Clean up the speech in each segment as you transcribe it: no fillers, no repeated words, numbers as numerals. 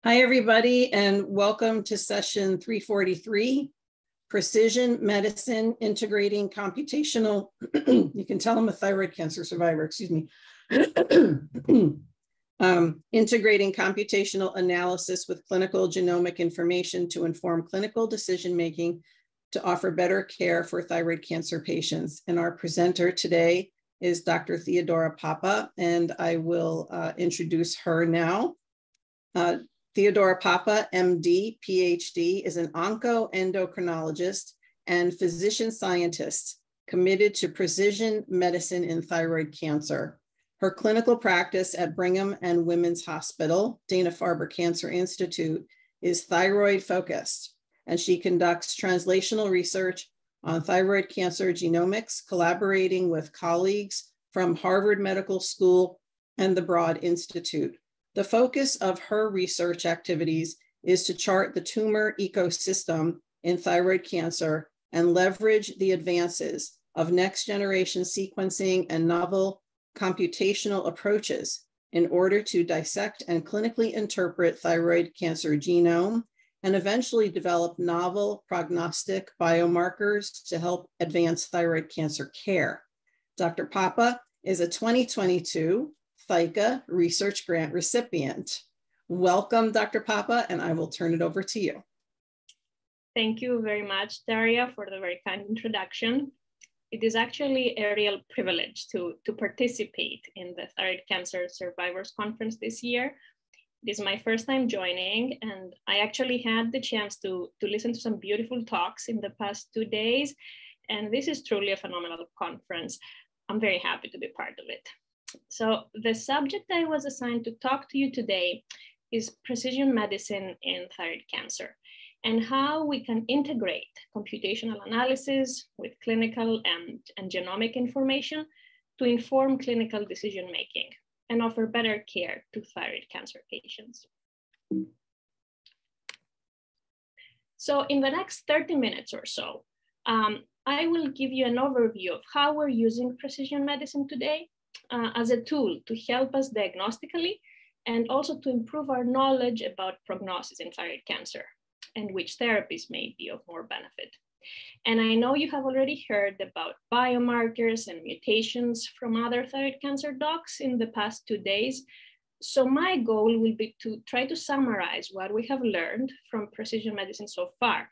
Hi, everybody, and welcome to session 343, Precision Medicine Integrating Computational, you can tell I'm a thyroid cancer survivor, excuse me, integrating computational analysis with clinical genomic information to inform clinical decision-making to offer better care for thyroid cancer patients. And our presenter today is Dr. Theodora Pappa, and I will introduce her now. Theodora Pappa, MD, PhD, is an onco-endocrinologist and physician scientist committed to precision medicine in thyroid cancer. Her clinical practice at Brigham and Women's Hospital, Dana-Farber Cancer Institute, is thyroid focused, and she conducts translational research on thyroid cancer genomics, collaborating with colleagues from Harvard Medical School and the Broad Institute. The focus of her research activities is to chart the tumor ecosystem in thyroid cancer and leverage the advances of next-generation sequencing and novel computational approaches in order to dissect and clinically interpret thyroid cancer genome and eventually develop novel prognostic biomarkers to help advance thyroid cancer care. Dr. Pappa is a 2022 ThyCa research grant recipient. Welcome, Dr. Pappa, and I will turn it over to you. Thank you very much, Daria, for the very kind introduction. It is actually a real privilege to participate in the Thyroid Cancer Survivors Conference this year. It is my first time joining, and I actually had the chance to listen to some beautiful talks in the past 2 days, and this is truly a phenomenal conference. I'm very happy to be part of it. So the subject I was assigned to talk to you today is precision medicine in thyroid cancer and how we can integrate computational analysis with clinical and genomic information to inform clinical decision-making and offer better care to thyroid cancer patients. So in the next 30 minutes or so, I will give you an overview of how we're using precision medicine today as a tool to help us diagnostically and also to improve our knowledge about prognosis in thyroid cancer and which therapies may be of more benefit. And I know you have already heard about biomarkers and mutations from other thyroid cancer docs in the past 2 days. So my goal will be to try to summarize what we have learned from precision medicine so far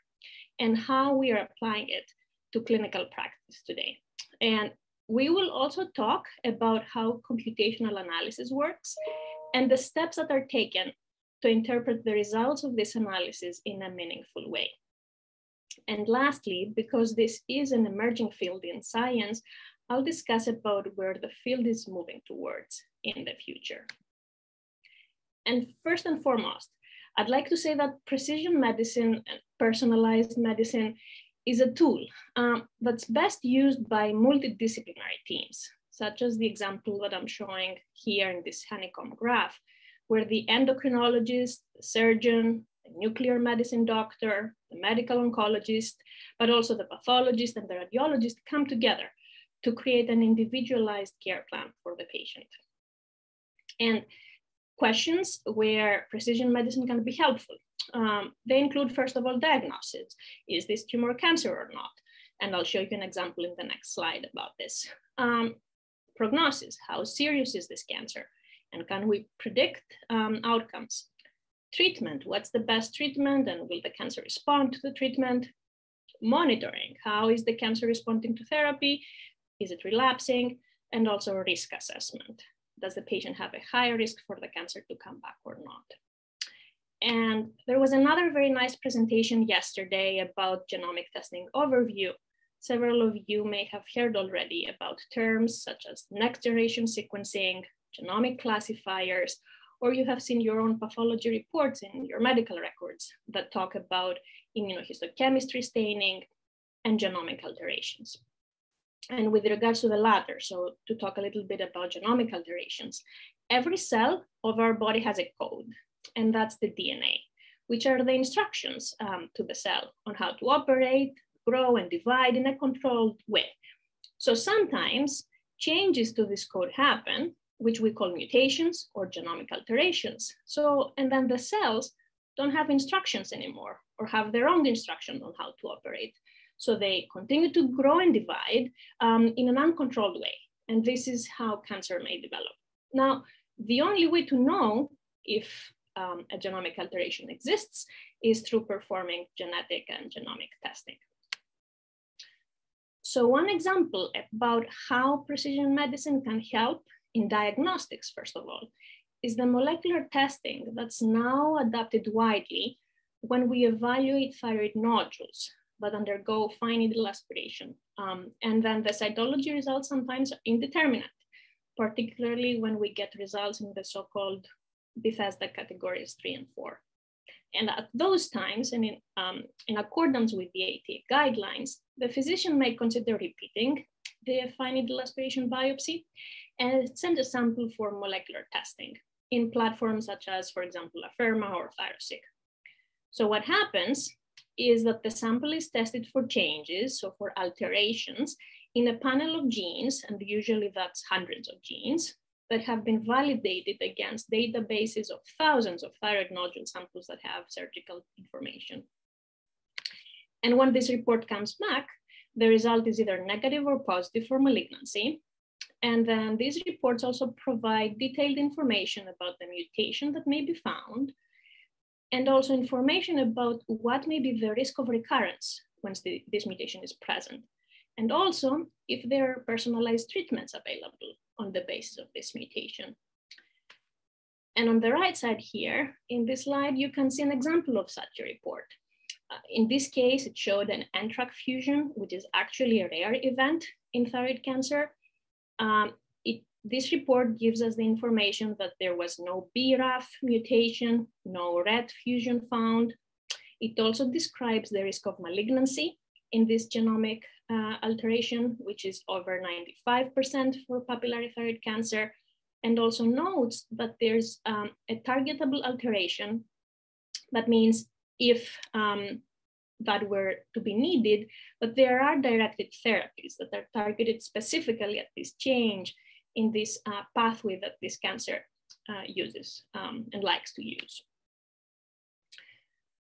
and how we are applying it to clinical practice today. And we will also talk about how computational analysis works and the steps that are taken to interpret the results of this analysis in a meaningful way. And lastly, because this is an emerging field in science, I'll discuss about where the field is moving towards in the future. And first and foremost, I'd like to say that precision medicine and personalized medicine is a tool that's best used by multidisciplinary teams, such as the example that I'm showing here in this honeycomb graph, where the endocrinologist, the surgeon, the nuclear medicine doctor, the medical oncologist, but also the pathologist and the radiologist come together to create an individualized care plan for the patient. And questions where precision medicine can be helpful. They include, first of all, diagnosis. Is this tumor cancer or not? And I'll show you an example in the next slide about this. Prognosis, how serious is this cancer? And can we predict outcomes? Treatment, what's the best treatment and will the cancer respond to the treatment? Monitoring, how is the cancer responding to therapy? Is it relapsing? And also risk assessment. Does the patient have a higher risk for the cancer to come back or not? And there was another very nice presentation yesterday about genomic testing overview. Several of you may have heard already about terms such as next generation sequencing, genomic classifiers, or you have seen your own pathology reports in your medical records that talk about immunohistochemistry staining and genomic alterations. And with regards to the latter, so to talk a little bit about genomic alterations, every cell of our body has a code, and that's the DNA, which are the instructions to the cell on how to operate, grow, and divide in a controlled way. So sometimes changes to this code happen, which we call mutations or genomic alterations. So, and then the cells don't have instructions anymore or have their own instructions on how to operate. So they continue to grow and divide in an uncontrolled way. And this is how cancer may develop. Now, the only way to know if a genomic alteration exists is through performing genetic and genomic testing. So one example about how precision medicine can help in diagnostics, first of all, is the molecular testing that's now adopted widely when we evaluate thyroid nodules that undergo fine needle aspiration. And then the cytology results sometimes are indeterminate, particularly when we get results in the so-called Bethesda categories 3 and 4. And at those times, and in accordance with the ATA guidelines, the physician may consider repeating the fine needle aspiration biopsy and send a sample for molecular testing in platforms such as, for example, Afirma or ThyroSeq. So what happens is that the sample is tested for changes, so for alterations, in a panel of genes, and usually that's hundreds of genes, that have been validated against databases of thousands of thyroid nodule samples that have surgical information. And when this report comes back, the result is either negative or positive for malignancy. And then these reports also provide detailed information about the mutation that may be found, and also information about what may be the risk of recurrence once this mutation is present. And also if there are personalized treatments available on the basis of this mutation. And on the right side here, in this slide, you can see an example of such a report. In this case, it showed an NTRK fusion, which is actually a rare event in thyroid cancer. This report gives us the information that there was no BRAF mutation, no RET fusion found. It also describes the risk of malignancy in this genomic alteration, which is over 95% for papillary thyroid cancer, and also notes that there's a targetable alteration. That means if that were to be needed, but there are directed therapies that are targeted specifically at this change in this pathway that this cancer uses and likes to use.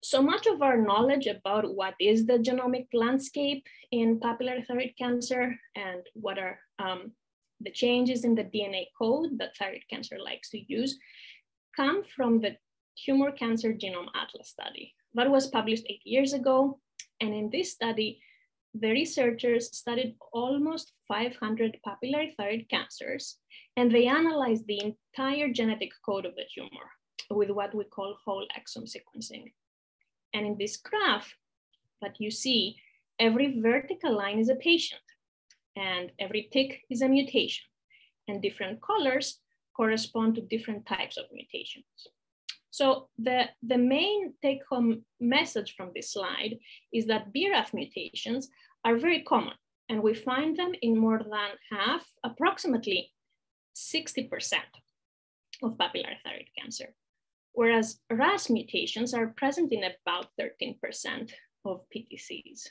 So much of our knowledge about what is the genomic landscape in papillary thyroid cancer and what are the changes in the DNA code that thyroid cancer likes to use come from the Tumor Cancer Genome Atlas study that was published 8 years ago. And in this study, the researchers studied almost 500 papillary thyroid cancers, and they analyzed the entire genetic code of the tumor with what we call whole exome sequencing. And in this graph that you see, every vertical line is a patient, and every tick is a mutation, and different colors correspond to different types of mutations. So the main take-home message from this slide is that BRAF mutations are very common, and we find them in more than half, approximately 60% of papillary thyroid cancer, whereas RAS mutations are present in about 13% of PTCs.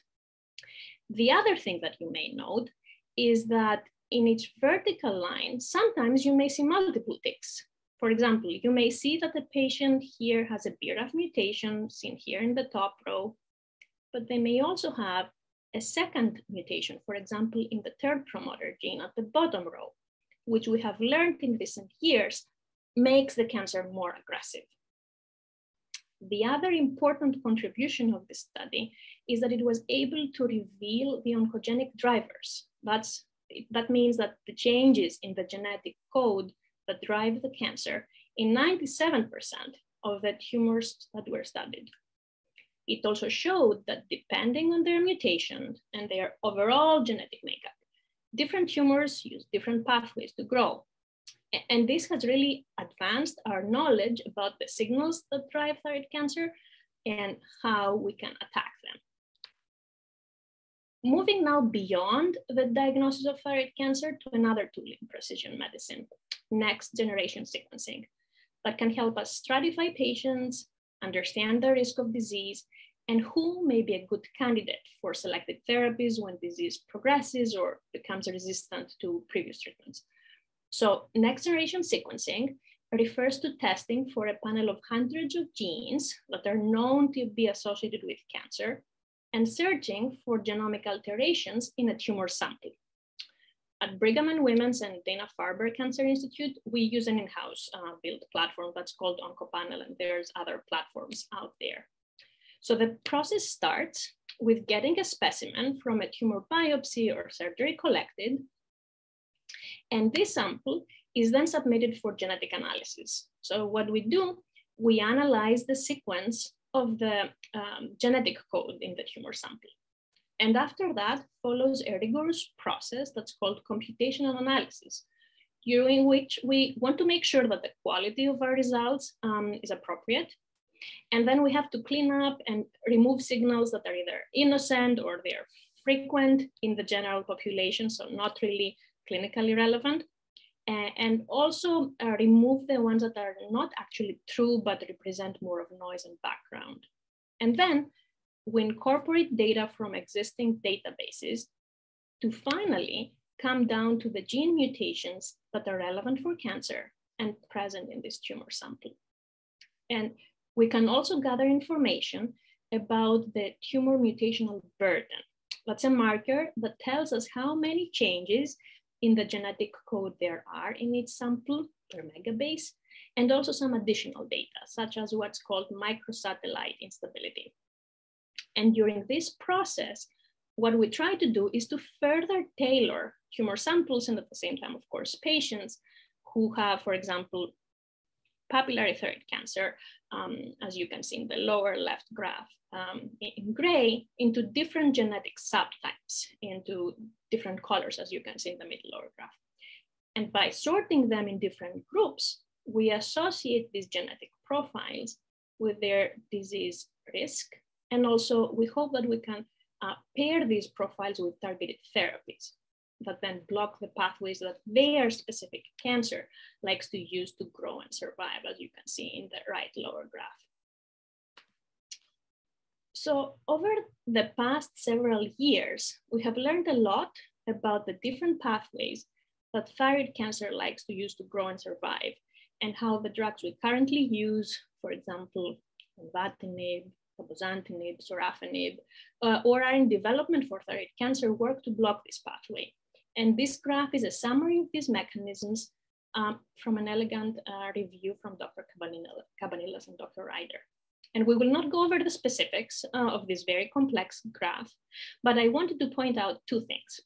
The other thing that you may note is that in each vertical line, sometimes you may see multiple ticks. For example, you may see that the patient here has a BRAF mutation seen here in the top row, but they may also have a second mutation, for example, in the third promoter gene at the bottom row, which we have learned in recent years makes the cancer more aggressive. The other important contribution of this study is that it was able to reveal the oncogenic drivers. That means that the changes in the genetic code that drive the cancer in 97% of the tumors that were studied. It also showed that depending on their mutation and their overall genetic makeup, different tumors use different pathways to grow. And this has really advanced our knowledge about the signals that drive thyroid cancer and how we can attack them. Moving now beyond the diagnosis of thyroid cancer to another tool in precision medicine, next generation sequencing, that can help us stratify patients, understand the risk of disease, and who may be a good candidate for selected therapies when disease progresses or becomes resistant to previous treatments. So next generation sequencing refers to testing for a panel of hundreds of genes that are known to be associated with cancer and searching for genomic alterations in a tumor sample. At Brigham and Women's and Dana-Farber Cancer Institute, we use an in-house built platform that's called OncoPanel, and there's other platforms out there. So the process starts with getting a specimen from a tumor biopsy or surgery collected, and this sample is then submitted for genetic analysis. So what we do, we analyze the sequence of the genetic code in the tumor sample. And after that follows a rigorous process that's called computational analysis, during which we want to make sure that the quality of our results is appropriate. And then we have to clean up and remove signals that are either innocent or they're frequent in the general population, so not really clinically relevant. And also remove the ones that are not actually true, but represent more of noise and background. And then we incorporate data from existing databases to finally come down to the gene mutations that are relevant for cancer and present in this tumor sample. And we can also gather information about the tumor mutational burden. That's a marker that tells us how many changes in the genetic code there are in each sample per megabase, and also some additional data, such as what's called microsatellite instability. And during this process, what we try to do is to further tailor tumor samples, and at the same time, of course, patients who have, for example, papillary thyroid cancer, as you can see in the lower left graph in gray, into different genetic subtypes, into different colors, as you can see in the middle lower graph. And by sorting them in different groups, we associate these genetic profiles with their disease risk. And also we hope that we can pair these profiles with targeted therapies that then block the pathways that their specific cancer likes to use to grow and survive, as you can see in the right lower graph. So over the past several years, we have learned a lot about the different pathways that thyroid cancer likes to use to grow and survive, and how the drugs we currently use, for example, nivatinib, cabozantinib, sorafenib, or are in development for thyroid cancer, work to block this pathway. And this graph is a summary of these mechanisms from an elegant review from Dr. Cabanillas and Dr. Ryder. And we will not go over the specifics of this very complex graph, but I wanted to point out two things.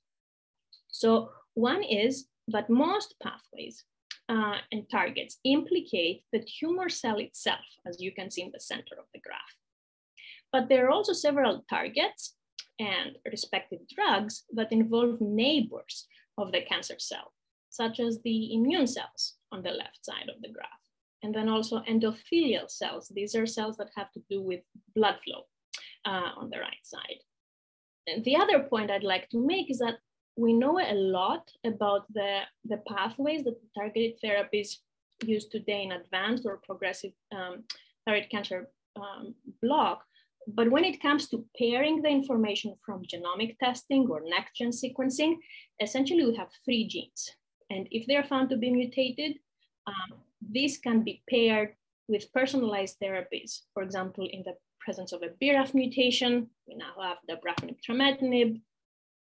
So one is that most pathways and targets implicate the tumor cell itself, as you can see in the center of the graph. But there are also several targets and respective drugs that involve neighbors of the cancer cell, such as the immune cells on the left side of the graph. And then also endothelial cells. These are cells that have to do with blood flow on the right side. And the other point I'd like to make is that we know a lot about the pathways that targeted therapies use today in advanced or progressive thyroid cancer block. But when it comes to pairing the information from genomic testing or next-gen sequencing, essentially we have 3 genes. And if they're found to be mutated, these can be paired with personalized therapies. For example, in the presence of a BRAF mutation, we now have the dabrafenib trametinib.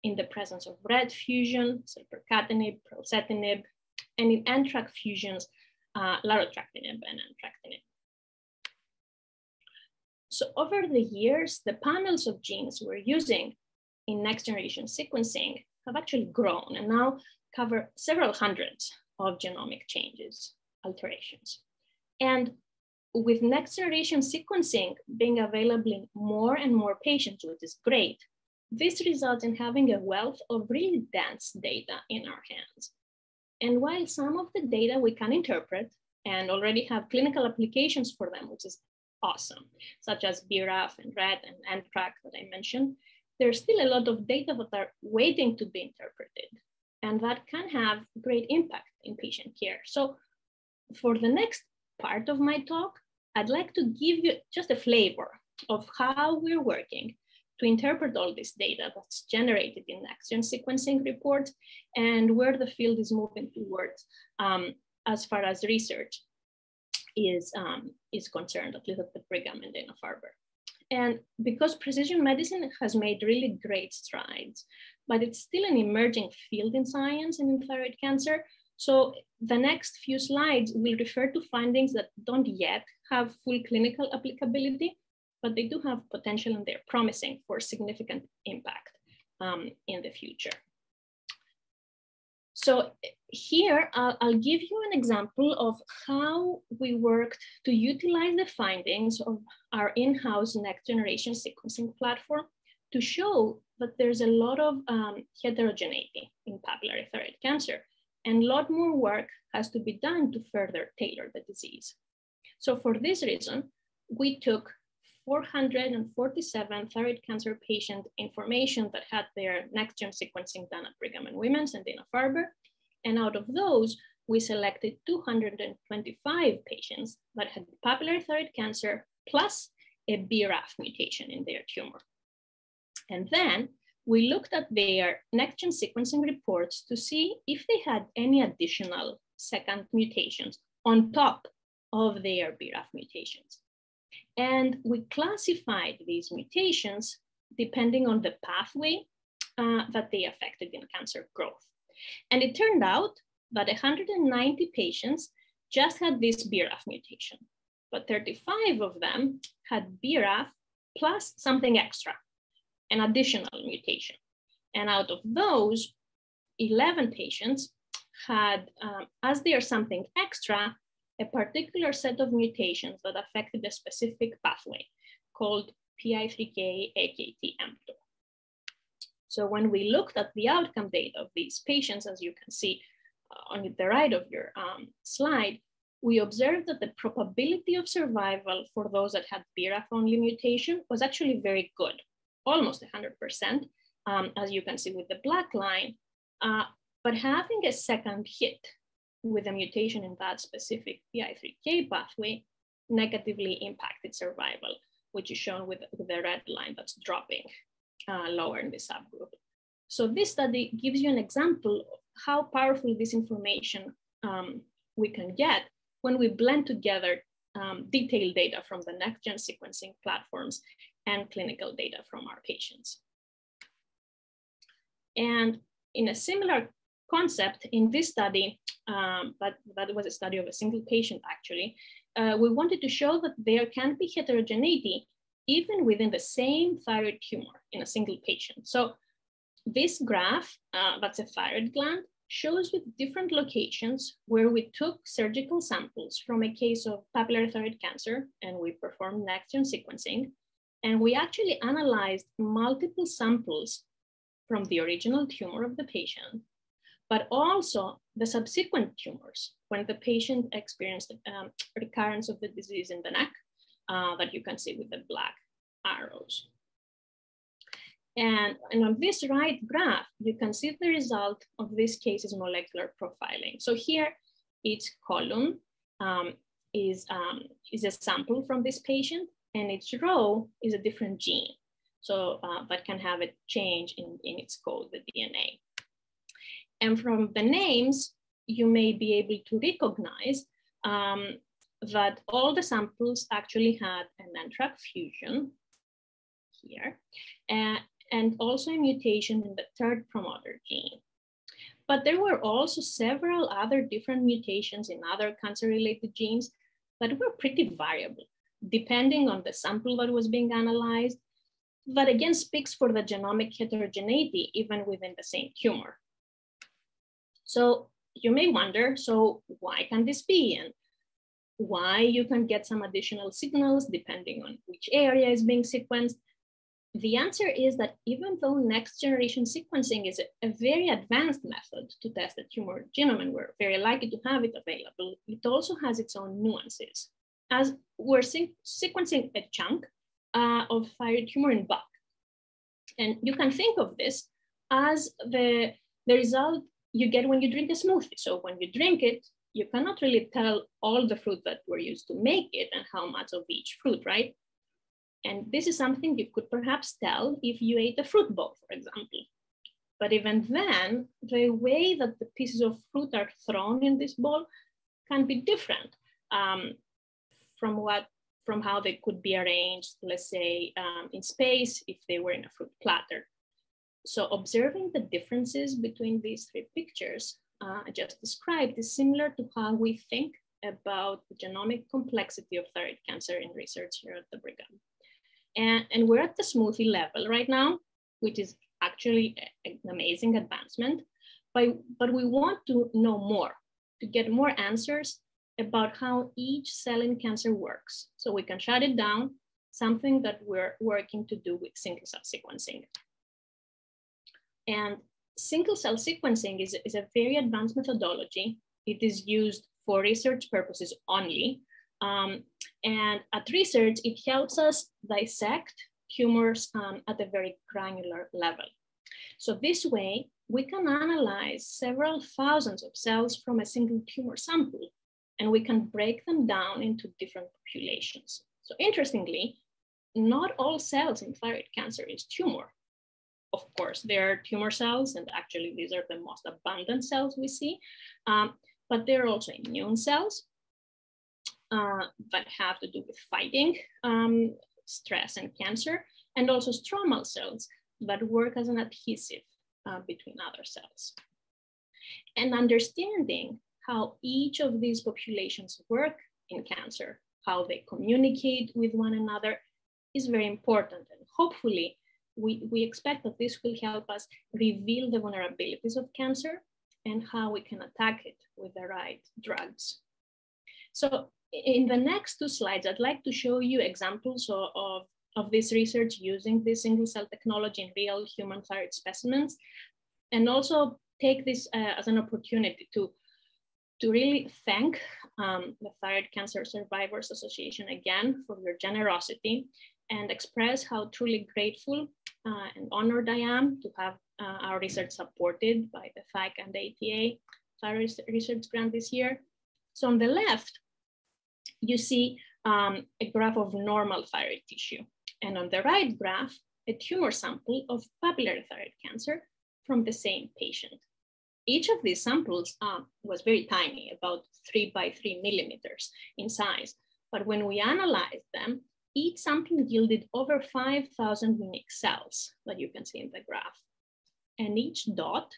In the presence of RET fusion, so percatinib, pralsetinib, and in NTRK fusions, larotrectinib and entrectinib. So over the years, the panels of genes we're using in next generation sequencing have actually grown and now cover several hundreds of genomic changes, alterations. And with next generation sequencing being available in more and more patients, which is great, this results in having a wealth of really dense data in our hands. And while some of the data we can interpret and already have clinical applications for them, which is awesome, such as BRAF and RET and NTRK that I mentioned, there's still a lot of data that are waiting to be interpreted, and that can have great impact in patient care. So for the next part of my talk, I'd like to give you just a flavor of how we're working to interpret all this data that's generated in next-gen sequencing reports and where the field is moving towards as far as research is concerned, at least at the Brigham and Dana-Farber. And because precision medicine has made really great strides, but it's still an emerging field in science and in thyroid cancer. So the next few slides will refer to findings that don't yet have full clinical applicability, but they do have potential and they're promising for significant impact in the future. So here, I'll give you an example of how we worked to utilize the findings of our in-house next generation sequencing platform to show that there's a lot of heterogeneity in papillary thyroid cancer, and a lot more work has to be done to further tailor the disease. So for this reason, we took 447 thyroid cancer patient information that had their next-gen sequencing done at Brigham and Women's and Dana-Farber. And out of those, we selected 225 patients that had papillary thyroid cancer plus a BRAF mutation in their tumor. And then we looked at their next-gen sequencing reports to see if they had any additional second mutations on top of their BRAF mutations. And we classified these mutations depending on the pathway that they affected in cancer growth. And it turned out that 190 patients just had this BRAF mutation, but 35 of them had BRAF plus something extra, an additional mutation. And out of those, 11 patients had, as their something extra, a particular set of mutations that affected a specific pathway called PI3K AKT mTOR. So when we looked at the outcome data of these patients, as you can see on the right of your slide, we observed that the probability of survival for those that had BRAF-only mutation was actually very good, almost 100%, as you can see with the black line. But having a second hit with a mutation in that specific PI3K pathway negatively impacted survival, which is shown with the red line that's dropping lower in the subgroup. So this study gives you an example of how powerful this information we can get when we blend together detailed data from the next-gen sequencing platforms and clinical data from our patients. And in a similar concept in this study, but that was a study of a single patient actually, we wanted to show that there can be heterogeneity even within the same thyroid tumor in a single patient. So this graph, that's a thyroid gland, shows with different locations where we took surgical samples from a case of papillary thyroid cancer and we performed next-gen sequencing. And we actually analyzed multiple samples from the original tumor of the patient, but also the subsequent tumors when the patient experienced recurrence of the disease in the neck that you can see with the black arrows. And on this right graph, you can see the result of this case's molecular profiling. So here, each column is a sample from this patient, and each row is a different gene. So that can have a change in its code, the DNA. And from the names, you may be able to recognize that all the samples actually had an NTRK fusion here, and also a mutation in the third promoter gene. But there were also several other different mutations in other cancer-related genes that were pretty variable, depending on the sample that was being analyzed. That again speaks for the genomic heterogeneity even within the same tumor. So you may wonder, so why can this be? And why you can get some additional signals depending on which area is being sequenced? The answer is that even though next generation sequencing is a very advanced method to test the tumor genome, and we're very lucky to have it available, it also has its own nuances. As we're sequencing a chunk of thyroid tumor in bulk. And you can think of this as the result you get when you drink a smoothie. So when you drink it, you cannot really tell all the fruit that were used to make it and how much of each fruit, right? And this is something you could perhaps tell if you ate a fruit bowl, for example. But even then, the way that the pieces of fruit are thrown in this bowl can be different. from how they could be arranged, let's say in space, if they were in a fruit platter. So observing the differences between these three pictures I just described is similar to how we think about the genomic complexity of thyroid cancer in research here at the Brigham. And we're at the smoothie level right now, which is actually an amazing advancement, but we want to know more, to get more answers about how each cell in cancer works, so we can shut it down, something that we're working to do with single cell sequencing. And single cell sequencing is a very advanced methodology. It is used for research purposes only. And at research, it helps us dissect tumors at a very granular level. So this way, we can analyze several thousands of cells from a single tumor sample, and we can break them down into different populations. So interestingly, not all cells in thyroid cancer is tumor. Of course, there are tumor cells, and actually these are the most abundant cells we see, but there are also immune cells that have to do with fighting stress and cancer, and also stromal cells that work as an adhesive between other cells. And understanding how each of these populations work in cancer, how they communicate with one another, is very important. And hopefully, we expect that this will help us reveal the vulnerabilities of cancer and how we can attack it with the right drugs. So in the next two slides, I'd like to show you examples of this research using this single cell technology in real human thyroid specimens, and also take this as an opportunity to really thank the Thyroid Cancer Survivors Association again for your generosity, and express how truly grateful and honored I am to have our research supported by the ThyCa and the ATA Thyroid Research Grant this year. So on the left, you see a graph of normal thyroid tissue. And on the right graph, a tumor sample of papillary thyroid cancer from the same patient. Each of these samples was very tiny, about 3 by 3 millimeters in size. But when we analyzed them, each sample yielded over 5,000 unique cells that you can see in the graph. And each dot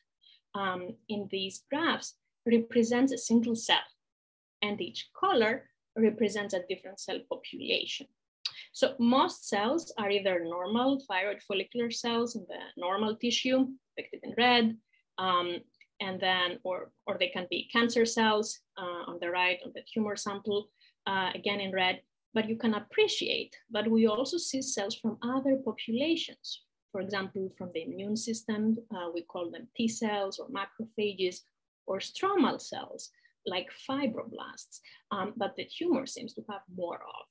in these graphs represents a single cell, and each color represents a different cell population. So most cells are either normal thyroid follicular cells in the normal tissue, depicted in red, and then, or they can be cancer cells on the right on the tumor sample, again in red. But you can appreciate that we also see cells from other populations. For example, from the immune system, we call them T cells or macrophages, or stromal cells like fibroblasts that the tumor seems to have more of.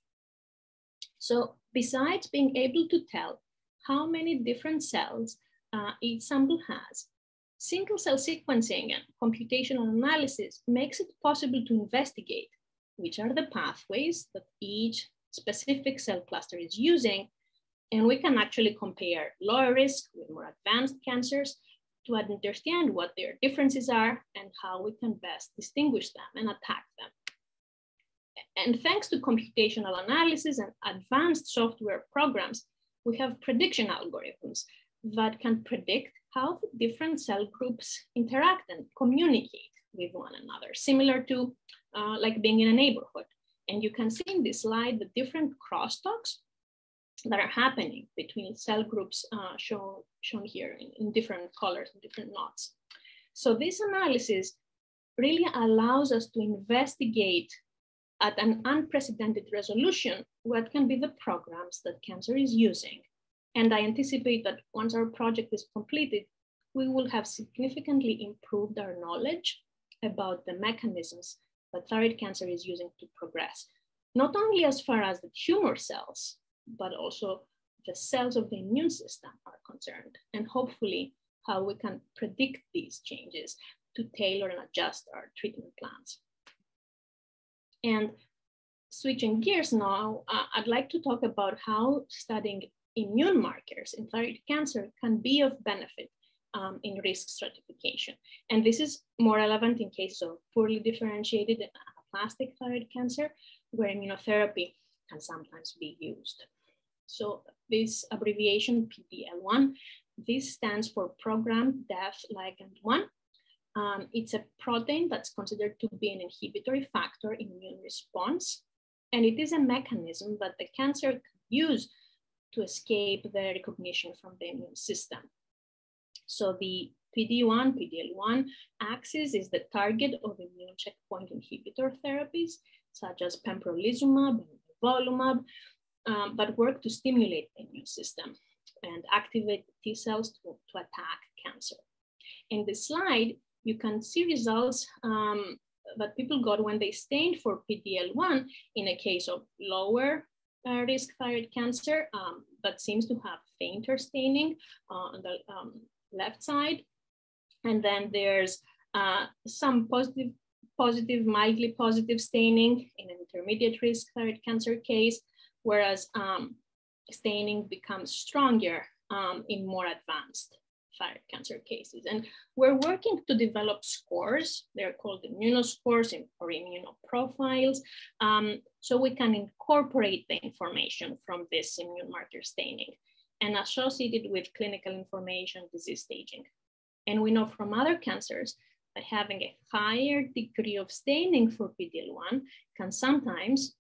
So besides being able to tell how many different cells each sample has, single cell sequencing and computational analysis makes it possible to investigate which are the pathways that each specific cell cluster is using. And we can actually compare lower risk with more advanced cancers to understand what their differences are and how we can best distinguish them and attack them. And thanks to computational analysis and advanced software programs, we have prediction algorithms that can predict how the different cell groups interact and communicate with one another, similar to like being in a neighborhood. And you can see in this slide the different crosstalks that are happening between cell groups shown here in different colors and different knots. So this analysis really allows us to investigate at an unprecedented resolution what can be the programs that cancer is using. And I anticipate that once our project is completed, we will have significantly improved our knowledge about the mechanisms that thyroid cancer is using to progress, not only as far as the tumor cells, but also the cells of the immune system are concerned, and hopefully how we can predict these changes to tailor and adjust our treatment plans. And switching gears now, I'd like to talk about how studying immune markers in thyroid cancer can be of benefit in risk stratification. And this is more relevant in cases of poorly differentiated aplastic thyroid cancer, where immunotherapy can sometimes be used. So this abbreviation PDL1, this stands for Programmed Death Ligand 1. It's a protein that's considered to be an inhibitory factor in immune response. And it is a mechanism that the cancer can use to escape the recognition from the immune system. So the PD-1 axis is the target of immune checkpoint inhibitor therapies, such as pembrolizumab and nivolumab, but work to stimulate the immune system and activate T cells to attack cancer. In this slide, you can see results that people got when they stained for PDL1 in a case of lower risk thyroid cancer that seems to have fainter staining on the left side. And then there's some mildly positive staining in an intermediate risk thyroid cancer case, whereas staining becomes stronger in more advanced thyroid cancer cases. And we're working to develop scores. They're called immunoscores or immunoprofiles. So we can incorporate the information from this immune marker staining and associate it with clinical information, disease staging. And we know from other cancers that having a higher degree of staining for PDL1 can sometimes,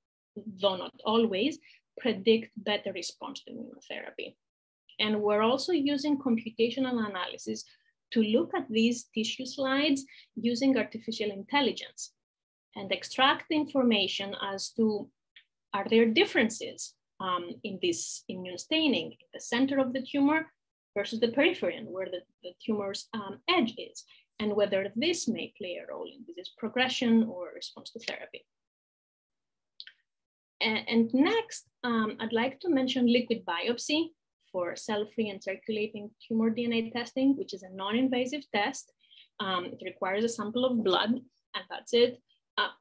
though not always, predict better response to immunotherapy. And we're also using computational analysis to look at these tissue slides using artificial intelligence and extract the information as to, are there differences in this immune staining in the center of the tumor versus the periphery and where the tumor's edge is, and whether this may play a role in disease progression or response to therapy. And next, I'd like to mention liquid biopsy for cell-free and circulating tumor DNA testing, which is a non-invasive test. It requires a sample of blood, and that's it.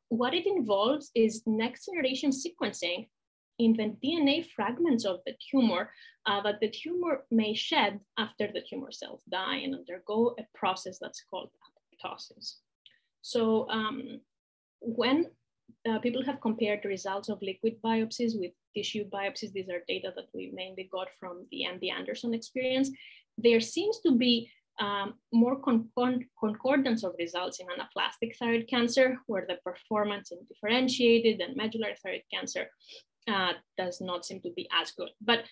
What it involves is next-generation sequencing in the DNA fragments of the tumor that the tumor may shed after the tumor cells die and undergo a process that's called apoptosis. So when people have compared the results of liquid biopsies with tissue biopsies, these are data that we mainly got from the MD Anderson experience, there seems to be more concordance of results in anaplastic thyroid cancer, where the performance in differentiated and medullary thyroid cancer does not seem to be as good. But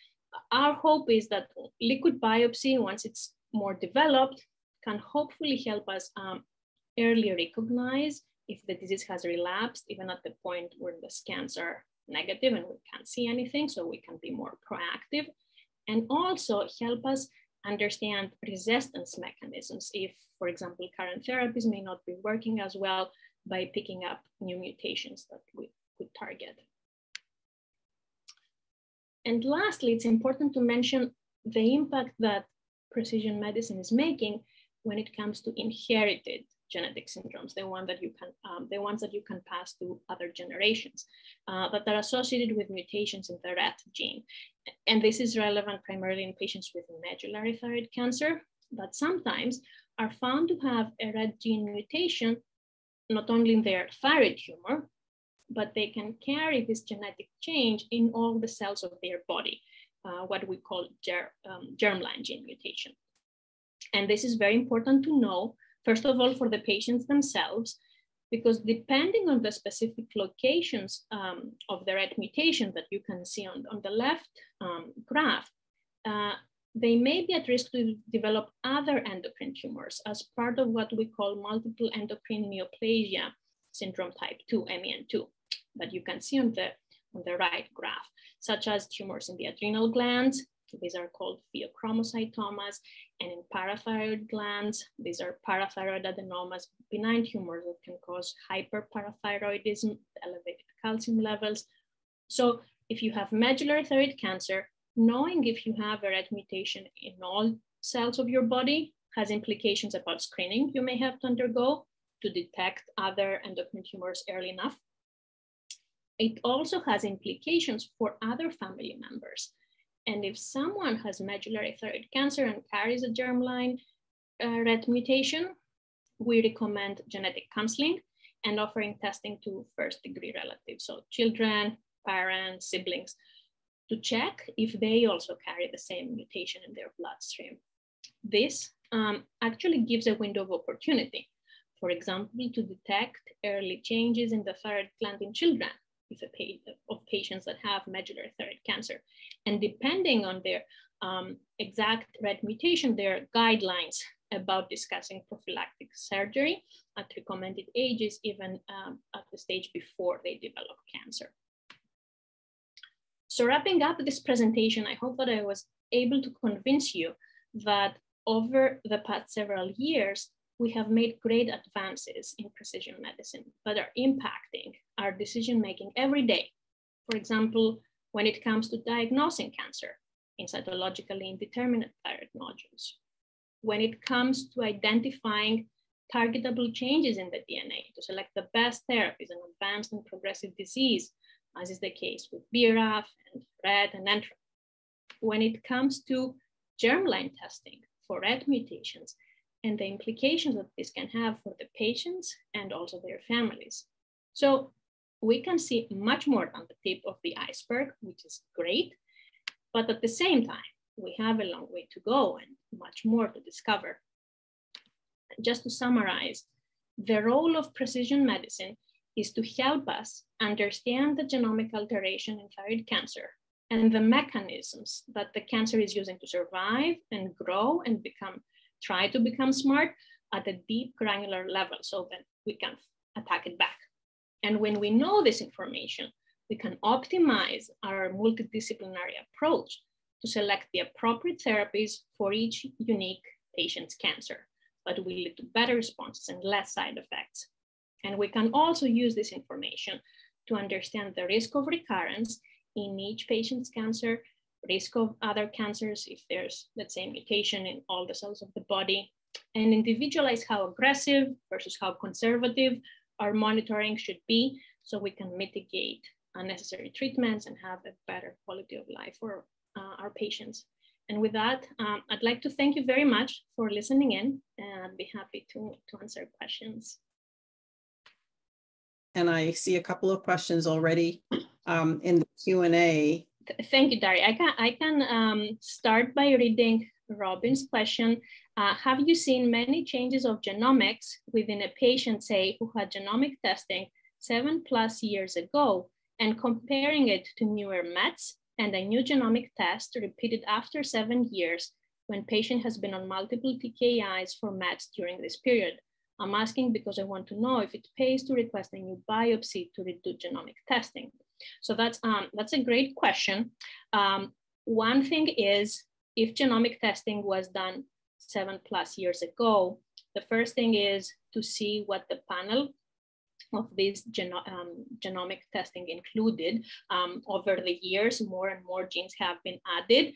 our hope is that liquid biopsy, once it's more developed, can hopefully help us early recognize if the disease has relapsed, even at the point where the scans are negative and we can't see anything, so we can be more proactive, and also help us understand resistance mechanisms if, for example, current therapies may not be working as well, by picking up new mutations that we could target. And lastly, it's important to mention the impact that precision medicine is making when it comes to inherited genetic syndromes, the ones that you can pass to other generations that are associated with mutations in the RET gene. And this is relevant primarily in patients with medullary thyroid cancer that sometimes are found to have a RET gene mutation, not only in their thyroid tumor, but they can carry this genetic change in all the cells of their body, what we call germline gene mutation. And this is very important to know, first of all, for the patients themselves, because depending on the specific locations of the RET mutation that you can see on the left graph, they may be at risk to develop other endocrine tumors as part of what we call multiple endocrine neoplasia syndrome type 2, MEN2, that you can see on the right graph, such as tumors in the adrenal glands. These are called pheochromocytomas, and in parathyroid glands, these are parathyroid adenomas, benign tumors that can cause hyperparathyroidism, elevated calcium levels. So if you have medullary thyroid cancer, knowing if you have a RET mutation in all cells of your body has implications about screening you may have to undergo to detect other endocrine tumors early enough. It also has implications for other family members. And if someone has medullary thyroid cancer and carries a germline RET mutation, we recommend genetic counseling and offering testing to first-degree relatives, so children, parents, siblings, to check if they also carry the same mutation in their bloodstream. This actually gives a window of opportunity, for example, to detect early changes in the thyroid gland in children of patients that have medullary thyroid cancer. And depending on their exact red mutation, there are guidelines about discussing prophylactic surgery at recommended ages, even at the stage before they develop cancer. So wrapping up this presentation, I hope that I was able to convince you that over the past several years, we have made great advances in precision medicine that are impacting our decision-making every day. For example, when it comes to diagnosing cancer in cytologically indeterminate thyroid nodules, when it comes to identifying targetable changes in the DNA to select the best therapies in advanced and progressive disease, as is the case with BRAF and RET and NTRA. When it comes to germline testing for RET mutations and the implications that this can have for the patients and also their families. So we can see much more than the tip of the iceberg, which is great, but at the same time, we have a long way to go and much more to discover. Just to summarize, the role of precision medicine is to help us understand the genomic alteration in thyroid cancer and the mechanisms that the cancer is using to survive and grow and try to become smart at a deep granular level so that we can attack it back. And when we know this information, we can optimize our multidisciplinary approach to select the appropriate therapies for each unique patient's cancer that will lead to better responses and less side effects. And we can also use this information to understand the risk of recurrence in each patient's cancer, risk of other cancers if there's, let's say, mutation in all the cells of the body, and individualize how aggressive versus how conservative our monitoring should be so we can mitigate unnecessary treatments and have a better quality of life for our patients. And with that, I'd like to thank you very much for listening in, and I'd be happy to answer questions. And I see a couple of questions already in the Q&A. Thank you, Dari. I can start by reading Robin's question. Have you seen many changes of genomics within a patient, say, who had genomic testing 7+ years ago, and comparing it to newer meds and a new genomic test repeated after 7 years when patient has been on multiple TKIs for meds during this period? I'm asking because I want to know if it pays to request a new biopsy to redo genomic testing. So that's a great question. One thing is, if genomic testing was done 7+ years ago, the first thing is to see what the panel of this genomic testing included. Over the years, more and more genes have been added.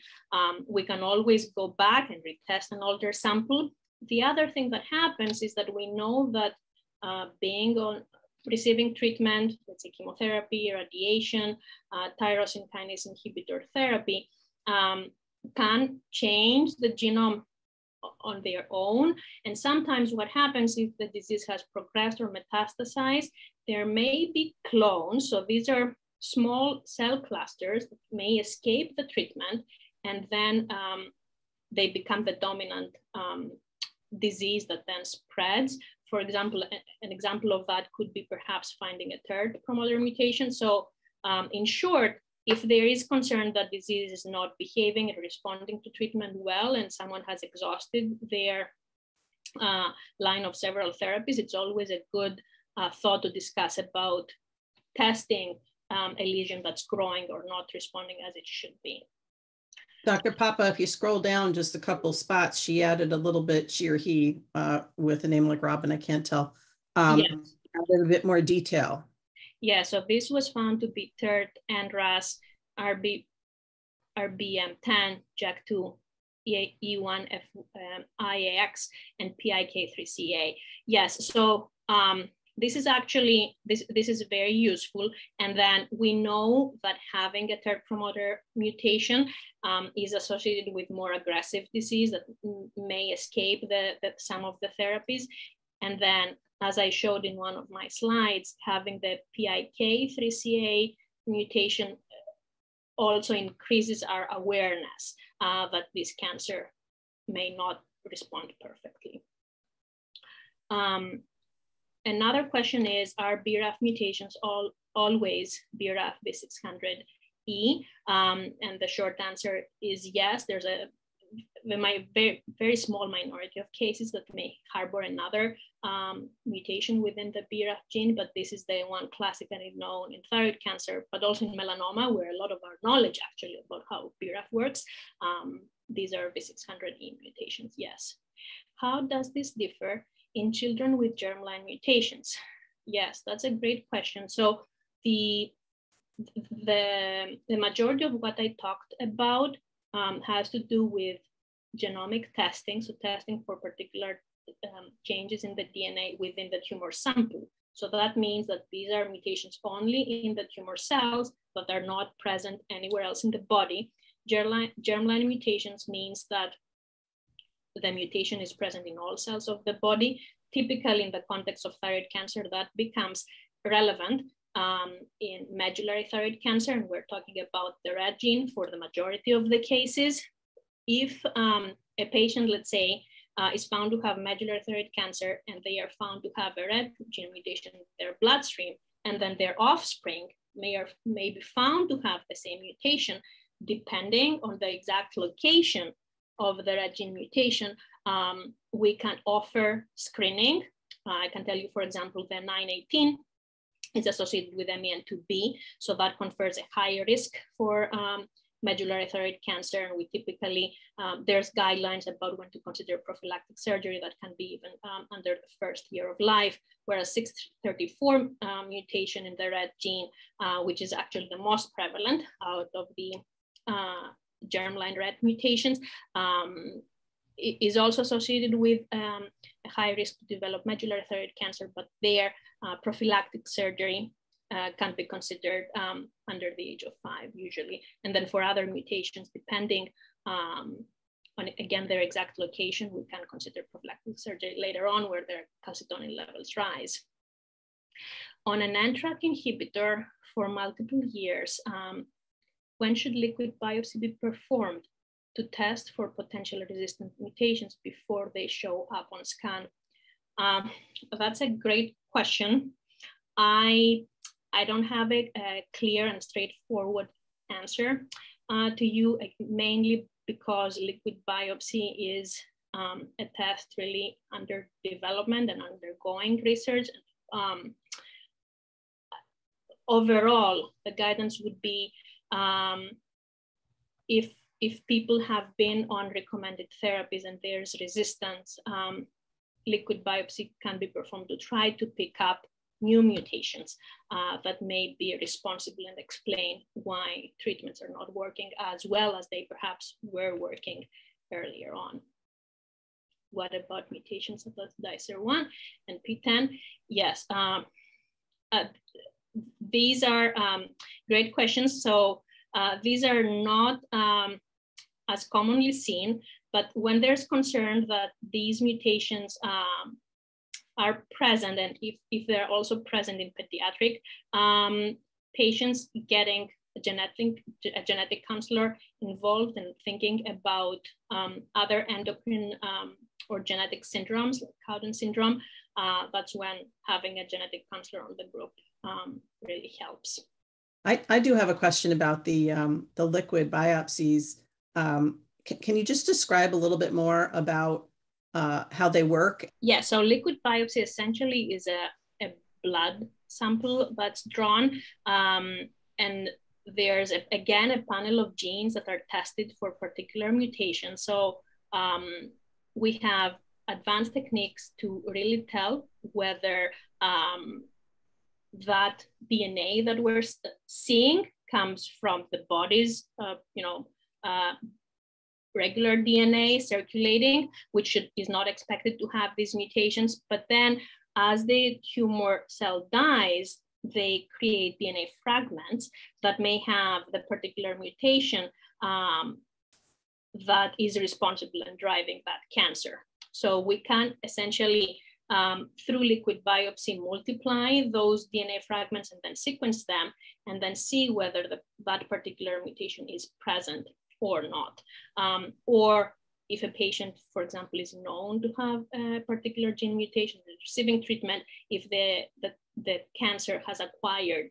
We can always go back and retest an older sample. The other thing that happens is that we know that receiving treatment, let's say chemotherapy, radiation, tyrosine kinase inhibitor therapy, can change the genome on their own. And sometimes what happens if the disease has progressed or metastasized, there may be clones. So these are small cell clusters that may escape the treatment, and then they become the dominant disease that then spreads. For example, an example of that could be perhaps finding a third promoter mutation. So in short, if there is concern that disease is not behaving and responding to treatment well, and someone has exhausted their line of several therapies, it's always a good thought to discuss about testing a lesion that's growing or not responding as it should be. Dr. Pappa, if you scroll down just a couple spots, she added a little bit, she or he, with a name like Robin, I can't tell, Yes. added a bit more detail. Yeah, so this was found to be TERT, NRAS, RBM10, JAK2, E1, IAX, and PIK3CA. Yes, so this is actually, this is very useful. And then we know that having a TERT promoter mutation is associated with more aggressive disease that may escape some of the therapies. And then as I showed in one of my slides, having the PIK3CA mutation also increases our awareness that this cancer may not respond perfectly. Another question is, are BRAF mutations always BRAF V600E? And the short answer is yes. There's a very small minority of cases that may harbor another mutation within the BRAF gene, but this is the one classically known in thyroid cancer, but also in melanoma, where a lot of our knowledge actually about how BRAF works. These are V600E mutations, yes. How does this differ in children with germline mutations? Yes, that's a great question. So the majority of what I talked about has to do with genomic testing, so testing for particular changes in the DNA within the tumor sample. So that means that these are mutations only in the tumor cells, but are not present anywhere else in the body. Germline mutations means that the mutation is present in all cells of the body. Typically, in the context of thyroid cancer, that becomes relevant in medullary thyroid cancer, and we're talking about the red gene for the majority of the cases. If a patient, let's say, is found to have medullary thyroid cancer and they are found to have a red gene mutation in their bloodstream, and then their offspring may be found to have the same mutation, depending on the exact location of the red gene mutation, we can offer screening. I can tell you, for example, the 918 is associated with MEN2B, so that confers a higher risk for medullary thyroid cancer. And we typically, there's guidelines about when to consider prophylactic surgery that can be even under the first year of life, whereas 634 mutation in the red gene, which is actually the most prevalent out of the germline red mutations, is also associated with a high risk to develop medullary thyroid cancer, but their prophylactic surgery can be considered under the age of 5 usually. And then for other mutations, depending on, again, their exact location, we can consider prophylactic surgery later on where their calcitonin levels rise. On an NTRK inhibitor for multiple years, when should liquid biopsy be performed to test for potential resistant mutations before they show up on scan? That's a great question. I don't have a clear and straightforward answer to you, mainly because liquid biopsy is a test really under development and undergoing research. Overall, the guidance would be if people have been on recommended therapies and there's resistance, liquid biopsy can be performed to try to pick up new mutations that may be responsible and explain why treatments are not working as well as they perhaps were working earlier on. What about mutations of DICER1 and PTEN? Yes, these are great questions. So these are not as commonly seen, but when there's concern that these mutations are present, and if they're also present in pediatric patients, getting a genetic counselor involved and thinking about other endocrine or genetic syndromes like Cowden syndrome, that's when having a genetic counselor on the group really helps. I do have a question about the liquid biopsies. Can you just describe a little bit more about how they work? Yeah, so liquid biopsy essentially is a blood sample that's drawn, and there's again a panel of genes that are tested for particular mutations. So we have advanced techniques to really tell whether that DNA that we're seeing comes from the body's, regular DNA circulating, which is not expected to have these mutations. But then as the tumor cell dies, they create DNA fragments that may have the particular mutation that is responsible in driving that cancer. So we can essentially through liquid biopsy, multiply those DNA fragments and then sequence them, and then see whether that particular mutation is present or not. Or if a patient, for example, is known to have a particular gene mutation, is receiving treatment, if the cancer has acquired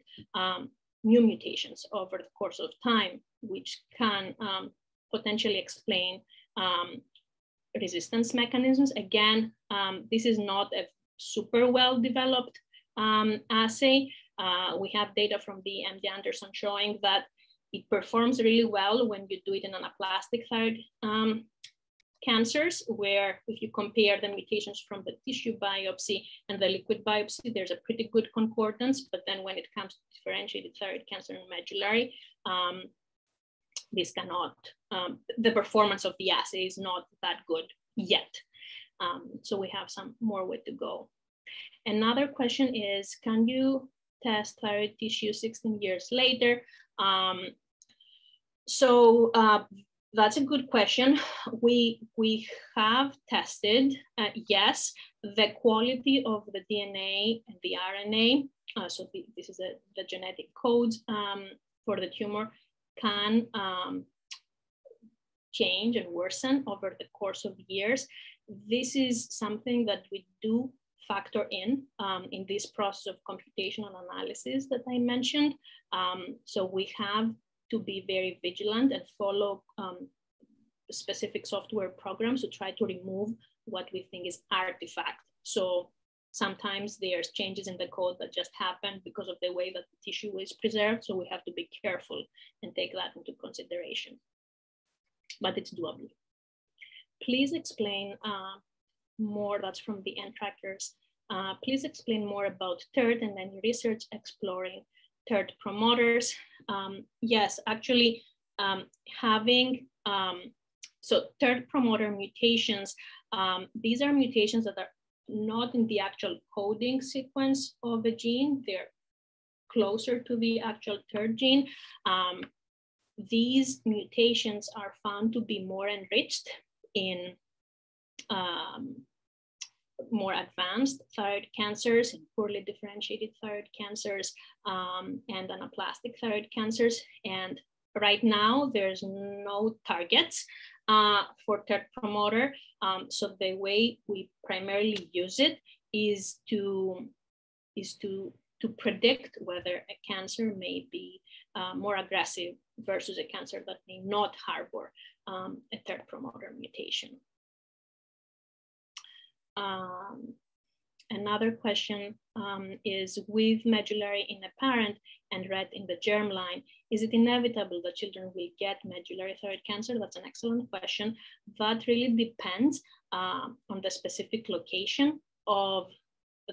new mutations over the course of time, which can potentially explain resistance mechanisms. Again, this is not a super well-developed assay. We have data from the MD Anderson showing that it performs really well when you do it in anaplastic thyroid cancers, where if you compare the mutations from the tissue biopsy and the liquid biopsy, there's a pretty good concordance. But then when it comes to differentiated thyroid cancer and medullary, this cannot, the performance of the assay is not that good yet. So we have some more way to go. Another question is, can you test thyroid tissue 16 years later? That's a good question. We have tested, yes, the quality of the DNA and the RNA. This is the genetic codes for the tumor can change and worsen over the course of years. This is something that we do factor in this process of computational analysis that I mentioned. So we have to be very vigilant and follow specific software programs to try to remove what we think is artifact. So sometimes there's changes in the code that just happen because of the way that the tissue is preserved. So we have to be careful and take that into consideration. But it's doable. Please explain more, that's from the N-trackers. Please explain more about TERT and then research exploring TERT promoters. Yes, actually having, so TERT promoter mutations, these are mutations that are not in the actual coding sequence of the gene, they're closer to the actual TERT gene. These mutations are found to be more enriched in more advanced thyroid cancers, and poorly differentiated thyroid cancers, and anaplastic thyroid cancers. And right now, there's no targets for TERT promoter. So the way we primarily use it is to predict whether a cancer may be more aggressive versus a cancer that may not harbor a TERT promoter mutation. Another question is, with medullary in a parent and red in the germline, is it inevitable that children will get medullary thyroid cancer? That's an excellent question. That really depends on the specific location of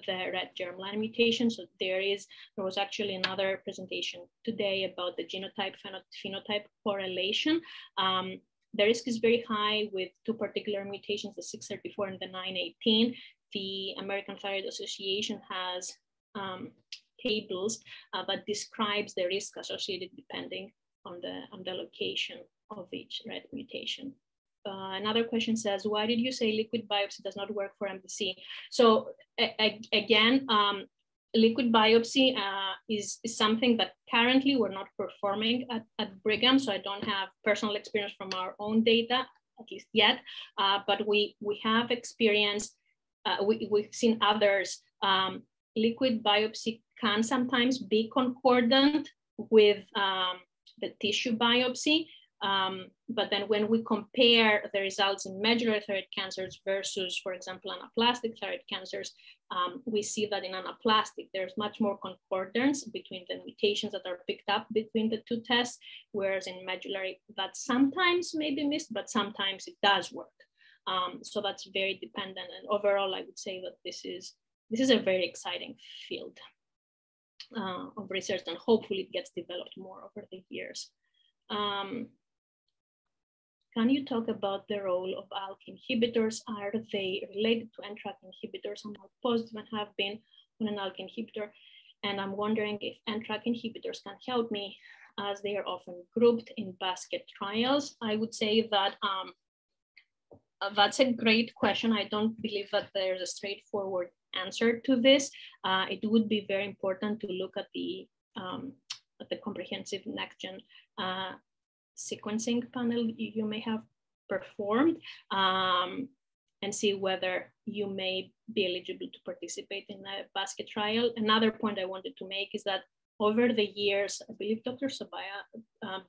the red germline mutation. So there was actually another presentation today about the genotype phenotype correlation. The risk is very high with two particular mutations, the 634 and the 918. The American Thyroid Association has tables that describes the risk associated depending on the location of each red mutation. Another question says, why did you say liquid biopsy does not work for MDC? So again, liquid biopsy is something that currently we're not performing at Brigham, so I don't have personal experience from our own data, at least yet, but we have experience, we've seen others. Liquid biopsy can sometimes be concordant with the tissue biopsy, but then when we compare the results in medullary thyroid cancers versus, for example, anaplastic thyroid cancers, we see that in anaplastic, there's much more concordance between the mutations that are picked up between the two tests, whereas in medullary, that sometimes may be missed, but sometimes it does work. So that's very dependent. And overall, I would say that this is a very exciting field of research, and hopefully it gets developed more over the years. Can you talk about the role of ALK inhibitors? Are they related to NTRK inhibitors? I'm not positive and have been on an ALK inhibitor. And I'm wondering if NTRK inhibitors can help me, as they are often grouped in basket trials. I would say that That's a great question. I don't believe that there's a straightforward answer to this. It would be very important to look at the comprehensive next-gen sequencing panel you may have performed and see whether you may be eligible to participate in a basket trial. Another point I wanted to make is that over the years, I believe Dr. Sabaya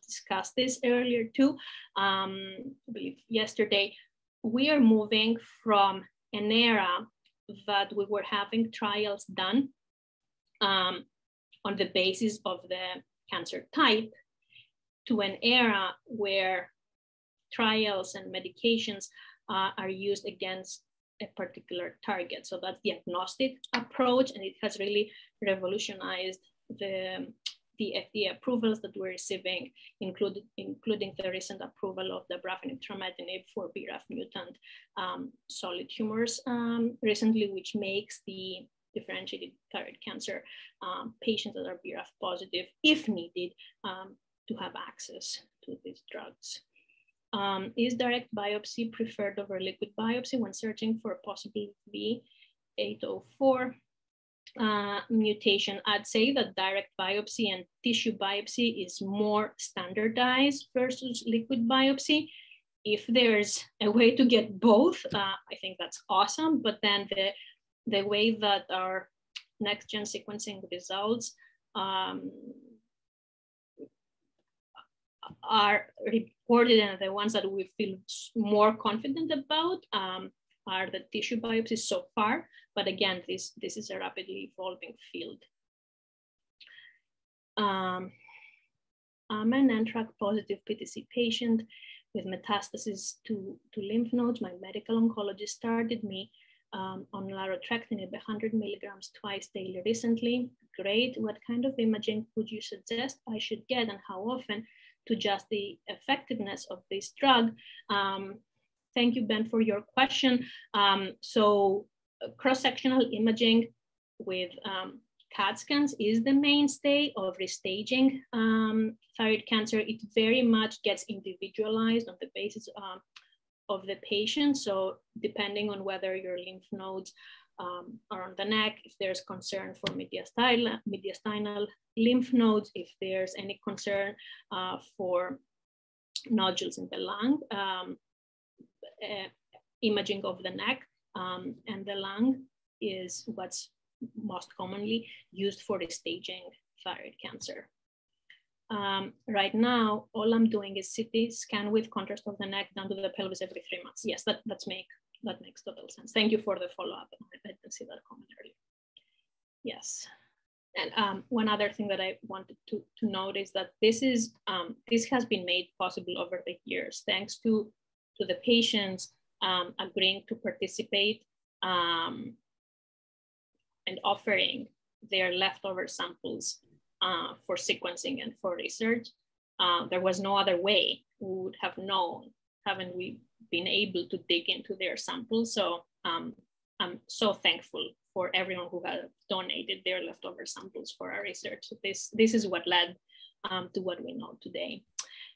discussed this earlier too, I believe yesterday, we are moving from an era that we were having trials done on the basis of the cancer type to an era where trials and medications are used against a particular target. So that's the agnostic approach, and it has really revolutionized the FDA approvals that we're receiving, including the recent approval of the dabrafenib trametinib for BRAF mutant solid tumors recently, which makes the differentiated thyroid cancer patients that are BRAF positive, if needed, to have access to these drugs. Is direct biopsy preferred over liquid biopsy when searching for a possible V804 mutation? I'd say that direct biopsy and tissue biopsy is more standardized versus liquid biopsy. If there's a way to get both, I think that's awesome. But then the way that our next-gen sequencing results are reported, and the ones that we feel more confident about are the tissue biopsies so far. But again, this is a rapidly evolving field. I'm an NTRK positive PTC patient with metastasis to lymph nodes. My medical oncologist started me on larotrectinib 100 milligrams twice daily recently. Great. What kind of imaging would you suggest I should get, and how often, to judge the effectiveness of this drug? Thank you, Ben, for your question. So cross-sectional imaging with CAT scans is the mainstay of restaging thyroid cancer. It very much gets individualized on the basis of the patient. So depending on whether your lymph nodes are on the neck, if there's concern for mediastinal lymph nodes, if there's any concern for nodules in the lung, imaging of the neck and the lung is what's most commonly used for restaging thyroid cancer. Right now, all I'm doing is CT scan with contrast of the neck down to the pelvis every 3 months. Yes, that makes total sense. Thank you for the follow-up. I didn't see that comment earlier. Yes. And one other thing that I wanted to note is that this has been made possible over the years, thanks to the patients agreeing to participate and offering their leftover samples for sequencing and for research. There was no other way we would have known, haven't we been able to dig into their samples. So I'm so thankful for everyone who has donated their leftover samples for our research. So this is what led to what we know today.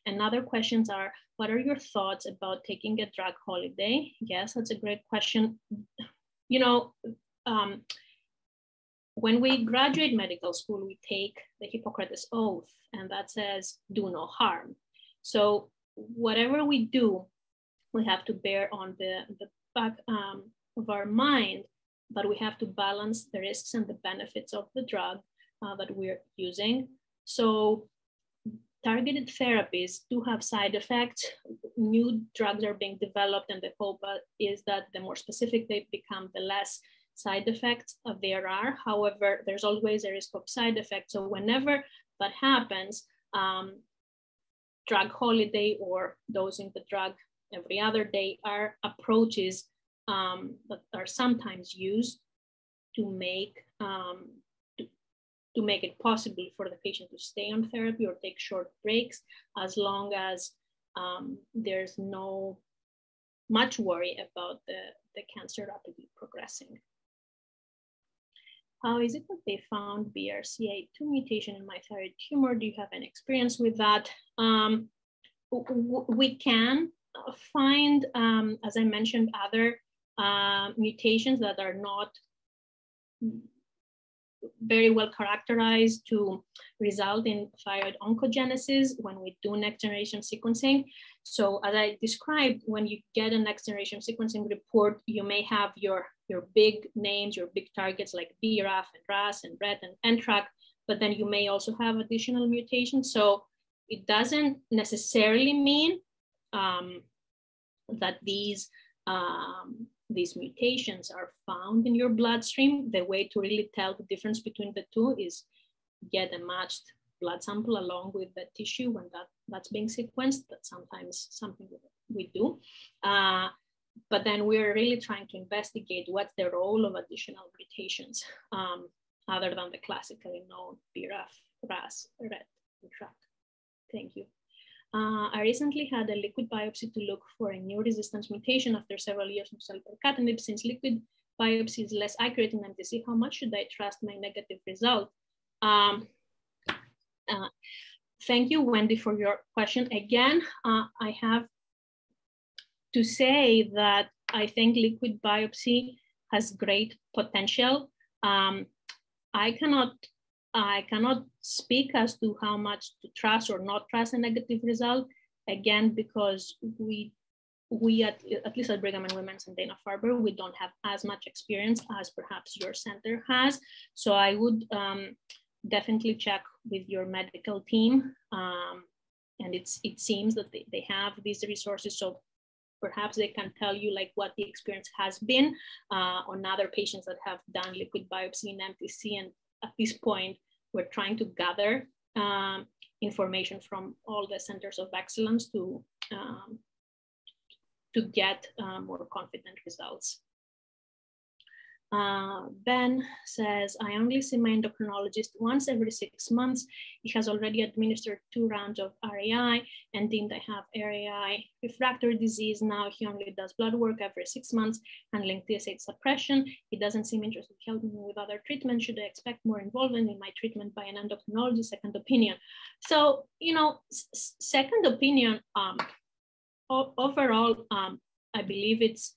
And other questions are, what are your thoughts about taking a drug holiday? Yes, that's a great question. You know, when we graduate medical school, we take the Hippocrates Oath, and that says, do no harm. So whatever we do, we have to bear on the back of our mind, but we have to balance the risks and the benefits of the drug that we're using. So targeted therapies do have side effects. New drugs are being developed, and the hope is that the more specific they become, the less side effects there are. However, there's always a risk of side effects. So whenever that happens, drug holiday or dosing the drug every other day are approaches that are sometimes used to make it possible for the patient to stay on therapy or take short breaks, as long as there's no much worry about the cancer rapidly progressing. How is it that they found BRCA2 mutation in my thyroid tumor? Do you have any experience with that? We can find, as I mentioned, other mutations that are not very well characterized to result in thyroid oncogenesis when we do next generation sequencing. So as I described, when you get a next generation sequencing report, you may have your big names, your big targets like BRAF and RAS and RET and NTRK, but then you may also have additional mutations. So it doesn't necessarily mean that these mutations are found in your bloodstream. The way to really tell the difference between the two is get a matched blood sample along with the tissue when that's being sequenced. That's sometimes something that we do. But then we're really trying to investigate what's the role of additional mutations other than the classically known BRAF, RAS, RET, and TRK. Thank you. I recently had a liquid biopsy to look for a new resistance mutation after several years of self-percatinib. Since liquid biopsy is less accurate in MTC, how much should I trust my negative result? Thank you, Wendy, for your question. Again, I have to say that I think liquid biopsy has great potential. I cannot speak as to how much to trust or not trust a negative result, again, because we at least at Brigham and Women's and Dana-Farber, we don't have as much experience as perhaps your center has. So I would definitely check with your medical team. And it seems that they have these resources. So perhaps they can tell you like what the experience has been on other patients that have done liquid biopsy in MTC. And at this point, we're trying to gather information from all the centers of excellence to get more confident results. Ben says, I only see my endocrinologist once every 6 months. He has already administered 2 rounds of RAI and deemed I have RAI refractory disease. Now he only does blood work every 6 months, handling TSH suppression. He doesn't seem interested in helping me with other treatments. Should I expect more involvement in my treatment by an endocrinologist? Second opinion. So, you know, second opinion, overall, I believe it's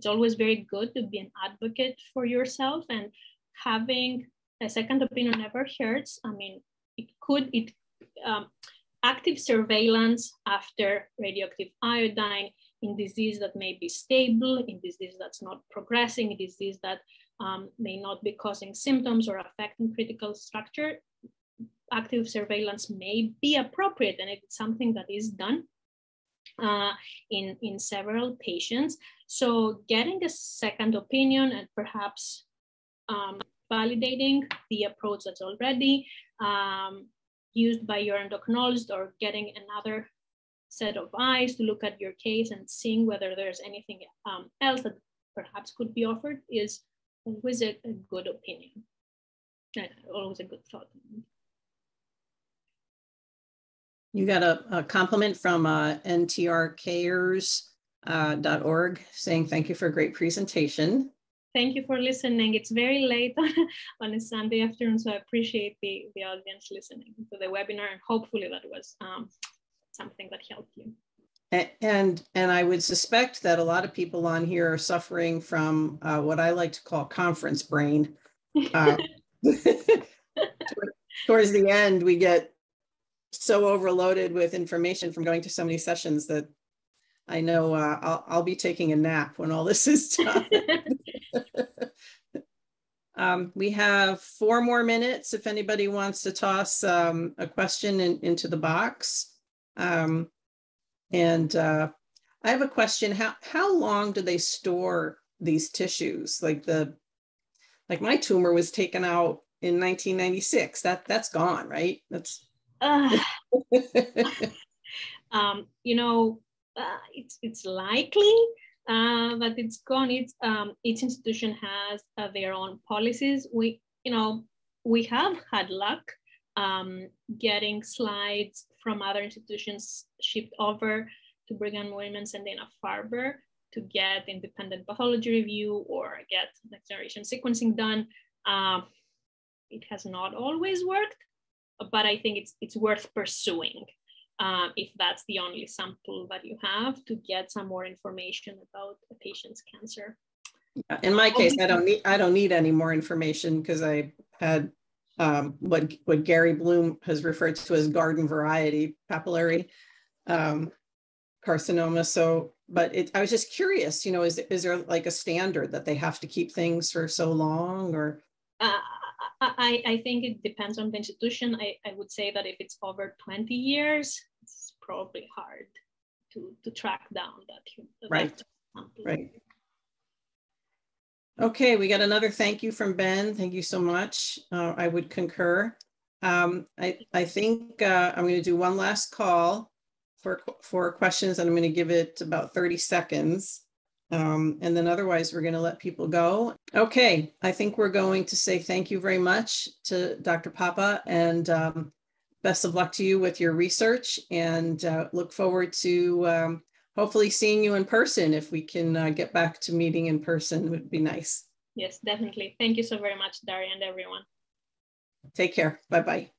always very good to be an advocate for yourself, and having a second opinion never hurts. I mean, active surveillance after radioactive iodine in disease that may be stable, in disease that's not progressing, in disease that may not be causing symptoms or affecting critical structure, active surveillance may be appropriate, and it's something that is done in several patients. So getting a second opinion and perhaps validating the approach that's already used by your endocrinologist, or getting another set of eyes to look at your case and seeing whether there's anything else that perhaps could be offered, is always a good opinion, always a good thought. You got a compliment from ntrcares.org saying, thank you for a great presentation. Thank you for listening. It's very late on a Sunday afternoon, so I appreciate the audience listening to the webinar, and hopefully that was something that helped you. And I would suspect that a lot of people on here are suffering from what I like to call conference brain. Towards the end, we get so overloaded with information from going to so many sessions that I know I'll be taking a nap when all this is done. We have 4 more minutes if anybody wants to toss a question into the box. I have a question. How long do they store these tissues? Like my tumor was taken out in 1996. That's gone, right? That's you know, it's likely that it's gone. Each institution has their own policies. We have had luck getting slides from other institutions shipped over to Brigham and Women's and Dana-Farber to get independent pathology review or get next generation sequencing done. It has not always worked, but I think it's worth pursuing. if that's the only sample that you have, to get some more information about a patient's cancer. In my case, I don't need any more information because I had what Gary Bloom has referred to as garden variety papillary carcinoma. So, but I was just curious, you know, is there like a standard that they have to keep things for so long, or? I think it depends on the institution. I would say that if it's over 20 years, it's probably hard to track down that. Right. Right. Okay, we got another thank you from Ben. Thank you so much. I would concur. I think I'm going to do one last call for questions, and I'm going to give it about 30 seconds. And then otherwise, we're going to let people go. Okay, I think we're going to say thank you very much to Dr. Pappa, and best of luck to you with your research, and look forward to hopefully seeing you in person. If we can get back to meeting in person, would be nice. Yes, definitely. Thank you so very much, Daria, and everyone. Take care. Bye-bye.